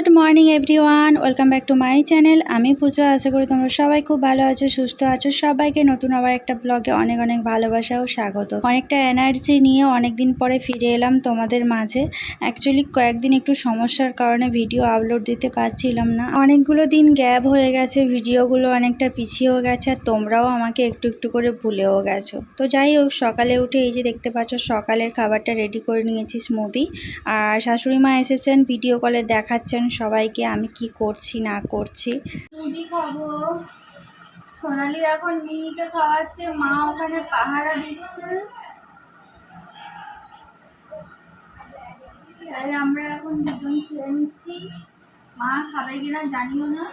Good morning everyone, welcome back to my channel. আমি পূজা। আশা করি তোমরা সবাই খুব ভালো আছো, সুস্থ আছো। সবাইকে নতুন আবার একটা ব্লগে অনেক অনেক ভালোবাসা ও স্বাগত। অনেকটা এনার্জি নিয়ে অনেক দিন পরে ফিরে এলাম তোমাদের মাঝে। অ্যাকচুয়ালি কয়েকদিন একটু সমস্যার কারণে ভিডিও আপলোড দিতে পারছিলাম না। অনেকগুলো দিন গ্যাপ হয়ে গেছে, ভিডিওগুলো অনেকটা পিছিয়েও গেছে, আর তোমরাও আমাকে একটু একটু করে ভুলেও গেছো। তো যাই হোক, সকালে উঠে এই যে দেখতে পাচ্ছ সকালের খাবারটা রেডি করে নিয়েছি, স্মুদি। আর শাশুড়ি মা এসেছেন, ভিডিও কলে দেখাচ্ছেন সবাইকে আমি কি করছি না করছি। স্মুদি খাবো। সোনালি এখন মিনিকে খাওয়াচ্ছে, মা ওখানে পাহারা দিচ্ছে। আমরা এখন দুজন খেয়ে নিচ্ছি। মা খাবে কিনা জানিও না,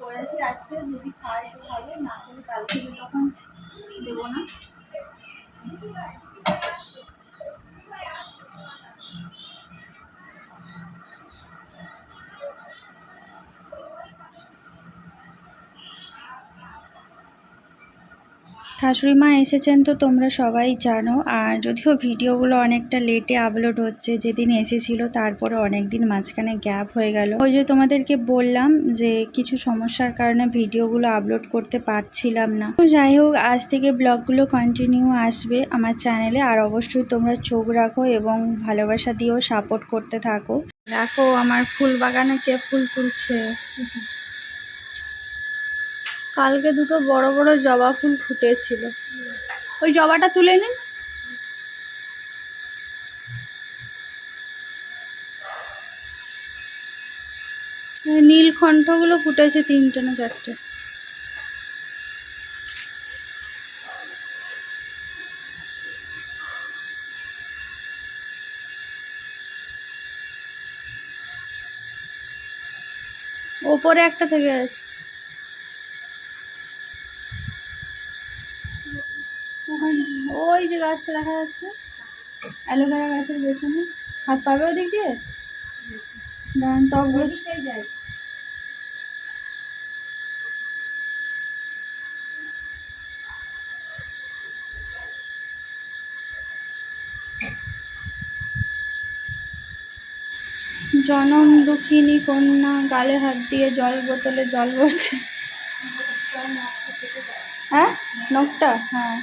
করেছি আজকে, যদি খায় তো খাবে, না করে কালকে তখন দেবো না। শাশুড়ি মা এসেছেন তো তোমরা সবাই জানো। আর যদিও ভিডিওগুলো অনেকটা লেটে আপলোড হচ্ছে, যেদিন এসেছিল তারপরে অনেক দিন মাঝখানে গ্যাপ হয়ে গেল। ওই যে তোমাদেরকে বললাম যে কিছু সমস্যার কারণে ভিডিওগুলো আপলোড করতে পারছিলাম না। তো যাই হোক, আজ থেকে ব্লগগুলো কন্টিনিউ আসবে আমার চ্যানেলে। আর অবশ্যই তোমরা চোখ রাখো এবং ভালোবাসা দিয়েও সাপোর্ট করতে থাকো। দেখো আমার ফুল বাগানে কে ফুল তুলছে। কালকে দুটো বড় বড় জবা ফুল ফুটেছিল, ওই জবাটা তুলে নিন। নীলকণ্ঠগুলো ফুটেছে 3টে না 4টে। ওপরে একটা থেকে আছে, ওই যে গাছটা দেখা যাচ্ছে অ্যালোভেরা গাছের পেছনে। হাত পাবে ওদিক দিয়ে, টবগুলো যায়। জনম দুঃখিনী কন্যা গালে হাত দিয়ে জল বোতলে জল ভরছে। হ্যাঁ, নখটা। হ্যাঁ,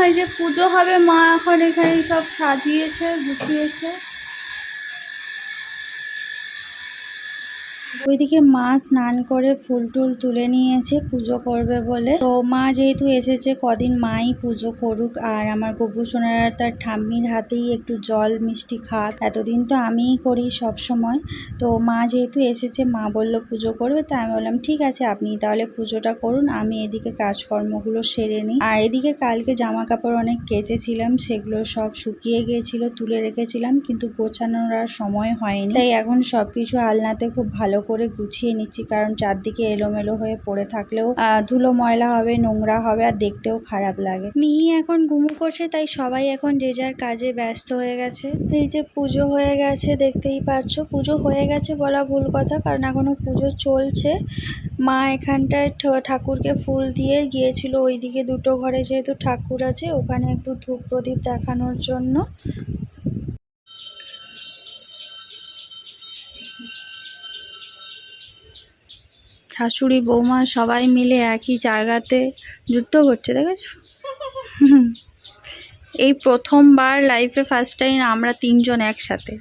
এই যে পুজো হবে, মা এখন এখানে সব সাজিয়েছে, গুছিয়েছে। ওইদিকে মা স্নান করে ফুল টুল তুলে নিয়েছে পুজো করবে বলে। তো মা যেহেতু এসেছে, কদিন মাই পুজো করুক, আর আমার গপু সোনারা তার ঠাম্মির হাতেই একটু জল মিষ্টি খাক। এতদিন তো আমিই করি সব সময়। তো মা যেহেতু এসেছে, মা বলল পুজো করবে, তাই আমি বললাম ঠিক আছে, আপনি তাহলে পুজোটা করুন, আমি এদিকে কাজকর্মগুলো সেরে নিই। আর এদিকে কালকে জামা কাপড় অনেক কেচেছিলাম, সেগুলো সব শুকিয়ে গিয়েছিল, তুলে রেখেছিলাম, কিন্তু গোছানোর আর সময় হয়নি। তাই এখন সবকিছু আলনাতে খুব ভালো করে গুছিয়ে নিচ্ছি, কারণ চারদিকে এলোমেলো হয়ে পড়ে থাকলেও ধুলো ময়লা হবে, নোংরা হবে, আর দেখতেও খারাপ লাগে। মিহি এখন ঘুমু করছে, তাই সবাই এখন যে যার কাজে ব্যস্ত হয়ে গেছে। এই যে পুজো হয়ে গেছে, দেখতেই পাচ্ছ। পুজো হয়ে গেছে বলা ভুল কথা, কারণ এখনো পুজো চলছে। মা এখানটায় ঠাকুরকে ফুল দিয়ে গিয়েছিল ওইদিকে দুটো ঘরে, যেহেতু ঠাকুর আছে ওখানে, একটু ধূপ প্রদীপ দেখানোর জন্য। শাশুড়ি বৌমা সবাই মিলে একই জায়গাতে যুদ্ধ করছে, দেখেছো? এই প্রথমবার লাইফে ফার্স্ট টাইম আমরা 3জন একসাথে,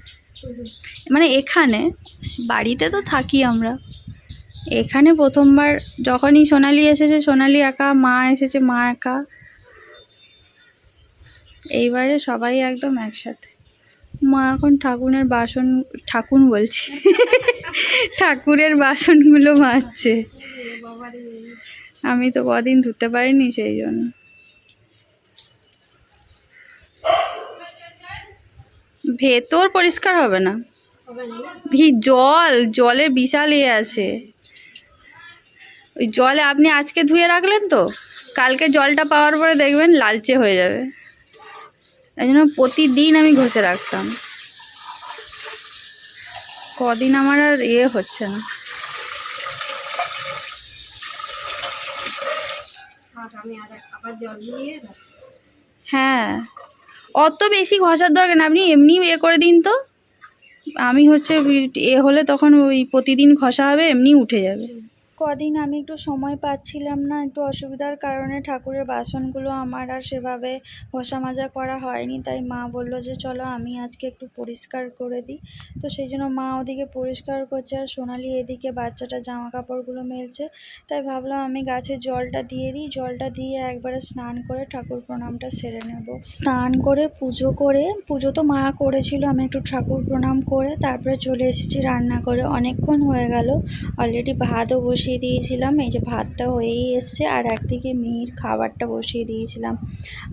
মানে এখানে, বাড়িতে তো থাকি আমরা, এখানে প্রথমবার। যখনই সোনালি এসেছে সোনালি একা, মা এসেছে মা একা, এইবারে সবাই একদম একসাথে। মা এখন ঠাকুর বলছি ঠাকুরের বাসনগুলো মাজছে। আমি তো কদিন ধুতে পারিনি, সেই জন্য। ভেতর পরিষ্কার হবে না, এই জলে বিশাল আছে। ওই জলে আপনি আজকে ধুয়ে রাখলেন তো, কালকে জলটা পাওয়ার পরে দেখবেন লালচে হয়ে যাবে। এই জন্য প্রতিদিন আমি ঘষে রাখতাম। কদিন আমার আর হচ্ছে না। হ্যাঁ, অত বেশি ঘষার দরকার না, আপনি এমনি করে দিন তো, আমি হচ্ছে হলে তখন ওই প্রতিদিন ঘষা হবে, এমনি উঠে যাবে। কদিন আমি একটু সময় পাচ্ছিলাম না, একটু অসুবিধার কারণে ঠাকুরের বাসনগুলো আমার আর সেভাবে ঘষা মাজা করা হয়নি। তাই মা বলল যে চলো আমি আজকে একটু পরিষ্কার করে দিই। তো সেই জন্য মা ওদিকে পরিষ্কার করছে আর সোনালি এদিকে বাচ্চাটা জামা কাপড়গুলো মেলছে। তাই ভাবলাম আমি গাছে জলটা দিয়ে দিই, জলটা দিয়ে একবারে স্নান করে ঠাকুর প্রণামটা সেরে নেব। স্নান করে পুজো তো মা করেছিল, আমি একটু ঠাকুর প্রণাম করে তারপরে চলে এসেছি রান্না করে। অনেকক্ষণ হয়ে গেল, অলরেডি ভাতও বসিয়ে দিয়েছিলাম। এই যে ভাতটা হয়েই এসছে আর একদিকে মেয়ের খাবারটা বসিয়ে দিয়েছিলাম।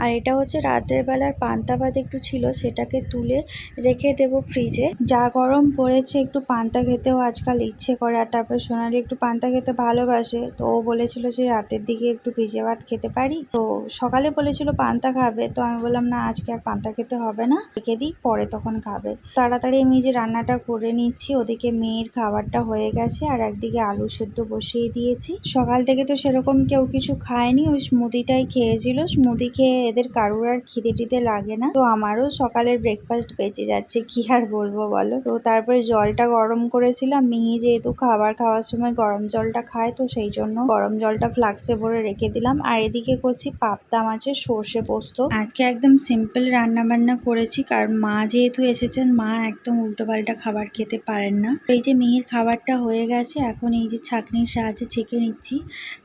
আর এটা হচ্ছে রাতের বেলার পান্তা ভাত একটু ছিল, সেটাকে তুলে রেখে দেব ফ্রিজে। যা গরম পড়েছে একটু পান্তা খেতেও আজকাল ইচ্ছে করে। আর তারপরে সোনালি একটু পান্তা খেতে ভালোবাসে, তো ও বলেছিল যে রাতের দিকে একটু ভিজে ভাত খেতে পারি। তো সকালে বলেছিল পান্তা খাবে, তো আমি বললাম না আজকে আর পান্তা খেতে হবে না, রেখে দিই পরে তখন খাবে। তাড়াতাড়ি আমি যে রান্নাটা করে নিচ্ছি, ওদিকে মেয়ের খাবারটা হয়ে গেছে আর একদিকে আলু সেদ্ধ বসিয়ে দিয়েছি। সকাল থেকে তো সেরকম কেউ কিছু খায়নি, ওই স্মুদিটাই খেয়েছিল। স্মুদি খেয়ে এদের কারুর আর খিদে টিদে লাগে না, তো আমারও সকালের ব্রেকফাস্ট বেঁচে যাচ্ছে, কি আর বলবো বলো। তো তারপরে জলটা গরম করেছিলাম, মিহি যেহেতু খাবার খাওয়ার সময় গরম জলটা খায়, তো সেই জন্য গরম জলটা ফ্লাক্সে ভরে রেখে দিলাম। আর এদিকে করছি পাবদা মাছের সর্ষে পোস্ত। আজকে একদম সিম্পল রান্না বান্না করেছি, কারণ মা যেহেতু এসেছেন, মা একদম উল্টোপাল্টা খাবার খেতে পারেন না। এই যে মিহির খাবারটা হয়ে গেছে, এখন এই যে ছাঁকনির সাহায্যে ছেঁকে নিচ্ছি,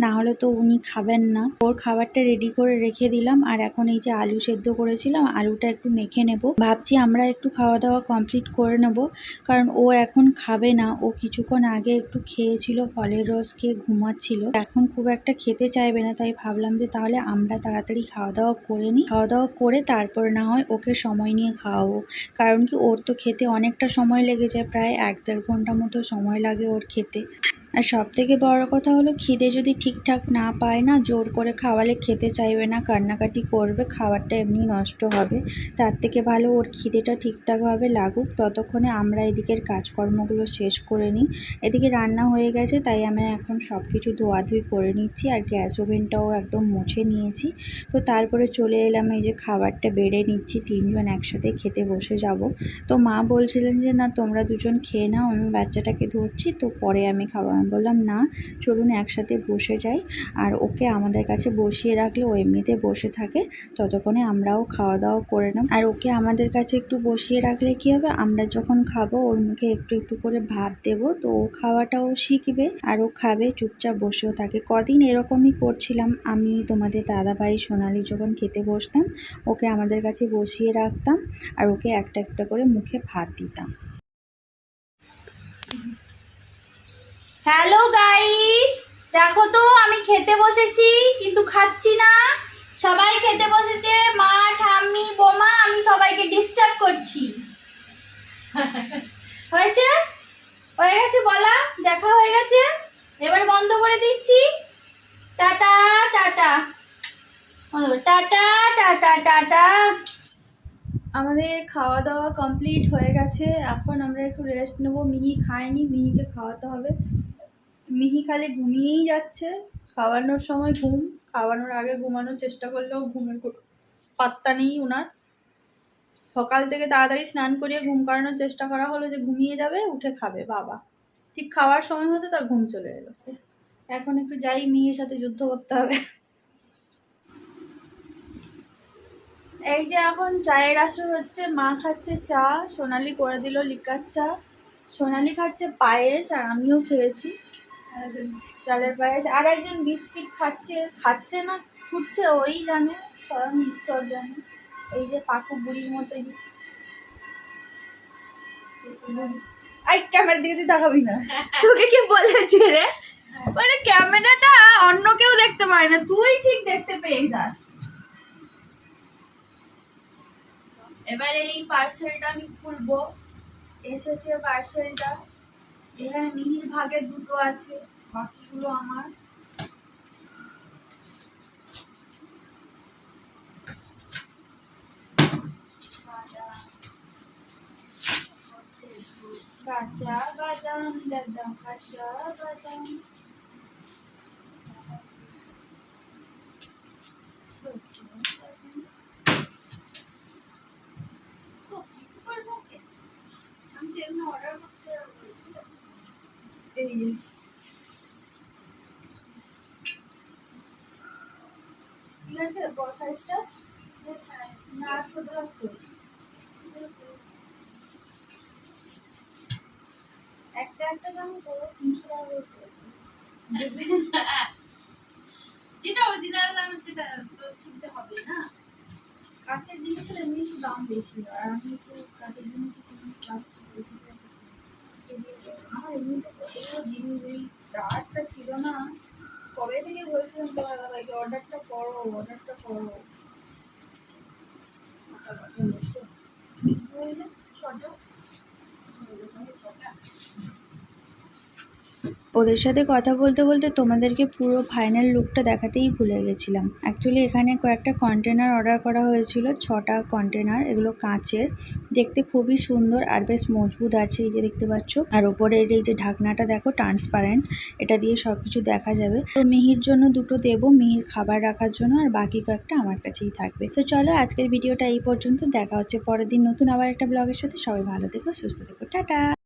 না হলে তো উনি খাবেন না। ওর খাবারটা রেডি করে রেখে দিলাম। আর এখন এই যে আলু সেদ্ধ করেছিলাম, আলুটা একটু মেখে নেব। ভাবছি আমরা একটু খাওয়া দাওয়া কমপ্লিট করে নেব, কারণ ও এখন খাবে না। ও কিছুক্ষণ আগে একটু খেয়েছিল, ফলের রস খেয়ে ঘুমাচ্ছিল, এখন খুব একটা খেতে চাইবে না। তাই ভাবলাম যে তাহলে আমরা তাড়াতাড়ি খাওয়া দাওয়া করে নিই, খাওয়া দাওয়া করে তারপরে না হয় ওকে সময় নিয়ে খাওয়াবো। কারণ কি ওর তো খেতে অনেকটা সময় লেগে যায়, প্রায় 1-1.5 ঘন্টা মতো সময় লাগে ওর খেতে। আর সব থেকে বড় কথা হলো, খিদে যদি ঠিকঠাক না পায় না, জোর করে খাওয়ালে খেতে চাইবে না, কান্নাকাটি করবে, খাবারটা এমনি নষ্ট হবে। তার থেকে ভালো ওর খিদেটা ঠিকঠাকভাবে লাগুক, ততক্ষণে আমরা এদিকের কাজকর্মগুলো শেষ করে নিই। এদিকে রান্না হয়ে গেছে, তাই আমি এখন সব কিছু ধোয়াধুয়ি করে নিচ্ছি আর গ্যাস ওভেনটাও একদম মুছে নিয়েছি। তো তারপরে চলে এলাম, এই যে খাবারটা বেড়ে নিচ্ছি, 3 জন একসাথে খেতে বসে যাব। তো মা বলছিলেন যে না তোমরা দুজন খেয়ে নাও, আমি বাচ্চাটাকে ধরছি, তো পরে আমি খাবো। আমি বললাম না, চলুন একসাথে বসে যাই। আর ওকে আমাদের কাছে বসিয়ে রাখলে ও এমনিতে বসে থাকে, ততক্ষণে আমরাও খাওয়া দাওয়া করে নেব। আর ওকে আমাদের কাছে একটু বসিয়ে রাখলে কি হবে, আমরা যখন খাবো ওর মুখে একটু একটু করে ভাত দেবো, তো ও খাওয়াটাও শিখবে আর ও খাবে, চুপচাপ বসেও থাকে। কদিন এরকমই করছিলাম আমি, তোমাদের দাদাভাই সোনালি যখন খেতে বসতাম, ওকে আমাদের কাছে বসিয়ে রাখতাম আর ওকে একটা একটা করে মুখে ভাত দিতাম। হ্যালো গাইস, দেখো তো আমি খেতে বসেছি কিন্তু খাচ্ছি না। সবাই খেতে বসেছে, মা, ঠাম্মি, বোমা, আমি সবাইকে ডিস্টার্ব করছি। হয়েছে? হয়ে গেছে বলা, দেখা হয়ে গেছে, এবার বন্ধ করে দিচ্ছি। Tata tata, tata tata tata. আমাদের খাওয়া দাওয়া কমপ্লিট হয়ে গেছে, এখন আমরা একটু রেস্ট নেব। মিহি খায়নি, মিহিকে খাওয়াতে হবে। মিহি খালি ঘুমিয়েই যাচ্ছে, খাওয়ানোর সময় ঘুম, খাওয়ানোর আগে ঘুমানোর চেষ্টা করলেও ঘুমের পাত্তা নেই ওনার। সকাল থেকে তাড়াতাড়ি স্নান করিয়ে ঘুম করানোর চেষ্টা করা হলো যে ঘুমিয়ে যাবে, উঠে খাবে, বাবা ঠিক খাওয়ার সময় হতো তার ঘুম চলে এলো। এখন একটু যাই, মিহির সাথে যুদ্ধ করতে হবে। এই যে এখন চায়ের আসর হচ্ছে, মা খাচ্ছে চা, সোনালি করে দিল লিকার চা, সোনালি খাচ্ছে পায়েস আর আমিও খেয়েছি চালের পায়েস। আর একজন বিস্কিট খাচ্ছে না ফুটছে, ওই জানে, স্বয়ং ঈশ্বর জানে। এই যে পাকু বুড়ির মতো, এই ক্যামেরার দিকে তুই তাকাবি না, তোকে কি বলেছে রে? মানে ক্যামেরাটা অন্য কেউ দেখতে পায় না, তুই ঠিক দেখতে পেয়ে যাস। এবার এই পার্সেলটা আমি খুলবো। এসেছে পার্সেলটা, এখানে মিহির ভাগের দুটো আছে, বাকিগুলো আমার। কাঁচা বাদাম দাদা, কাঁচা বাদাম। আমি তো এমনি বড় সাইজটা না ছোট রাখতো একটা দাম তো 300 টাকা করে পড়েছে যেটা অরিজিনাল দাম সেটা তো কিনতে হবে না কাঁচের জিনিসের এমনি একটু দাম বেশি আর আমি তো কাঁচের জিনিস প্লাস্টিক বেশি আমার এমনিতে কতগুলো জিনিস এই চার্টটা ছিল না কবে থেকে বলছিলাম তোমার দাদাভাইকে অর্ডারটা করো ছটা ওদের সাথে কথা বলতে বলতে তোমাদেরকে পুরো ফাইনাল লুকটা দেখাতেই ভুলে গেছিলাম। অ্যাকচুয়ালি এখানে কয়েকটা কন্টেনার অর্ডার করা হয়েছিল, 6টা কন্টেনার। এগুলো কাঁচের, দেখতে খুবই সুন্দর আর বেশ মজবুত আছে, এই যে দেখতে পাচ্ছ। আর ওপরের এই যে ঢাকনাটা দেখো ট্রান্সপারেন্ট, এটা দিয়ে সবকিছু দেখা যাবে। তো মিহির জন্য 2টো দেবো, মিহির খাবার রাখার জন্য, আর বাকি কয়েকটা আমার কাছেই থাকবে। তো চলো আজকের ভিডিওটা এই পর্যন্ত, দেখা হচ্ছে পরের দিন নতুন আবার একটা ব্লগের সাথে। সবাই ভালো থেকো, সুস্থ থেকো, টাটা।